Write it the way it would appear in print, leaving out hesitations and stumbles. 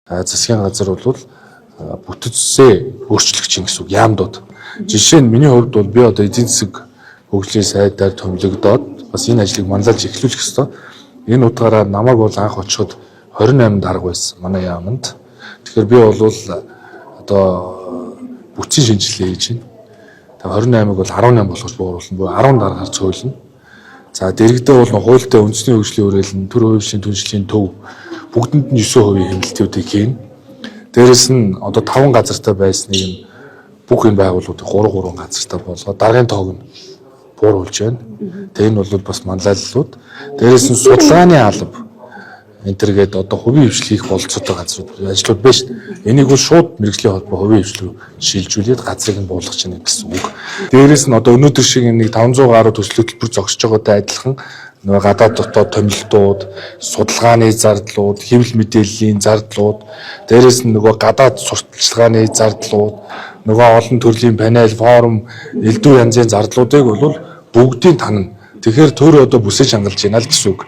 Засгийн газар бол бүтцээ өөрчлөгч гэсэн үг яамдууд. Жишээ нь миний хувьд бол би одоо эдийн засаг хөгжлийн сайдаар томилогдоод бас энэ ажлыг манлайлж эхлүүлэх ёстой. Энэ утгаараа намайг бол анх очиход 28 дарга байсан манай яамд. Тэгэхээр би бол одоо бүтцийн шинжилгээ хийж байна. Тэгээ 28-ыг бол 18 болгож бууруулна. Буюу 10 даргаар цөөлнө. За дэрэгдээ бол хуультай үндэсний хөгжлийн хүрээлэн, төр хувийн түншлэлийн төв бүгдэнд нь 9% хэмнэлтүүдийг хийн. Дээрэс нь одоо 5 газартай байсныг нь бүх энэ байгууллагуудыг 3 газартай болгоод даргын тоог нь бууруулж байна. Тэгээ энэ бол бас манлайллууд. Дээрэс нь судалгааны алба энтергээд одоо хувийн хвшил хийх болцоотой газрууд ажлууд байна шүү дээ. Энийг бол шууд мэрэгжлийн холбоо хувийн хвшил рүү шилжүүлээд газрыг нь буулгах чинь гэсэн үг. Дээрэс нь одоо өнөөдөр шиг нэг 500 гаруй төсөл хөтөлбөр зогсож байгаатай адилхан нөгөө гадаад дотоод томилтууд, судалгааны зардлууд, хэвлэл мэдээллийн зардлууд, дээрэс нь нөгөө гадаад сурталчилгааны зардлууд, нөгөө олон төрлийн панел, форум, элдв янзын зардлуудыг бол бүгдийг танина. Тэгэхээр төр одоо бүсэж хангалж байна л гэсэн үг.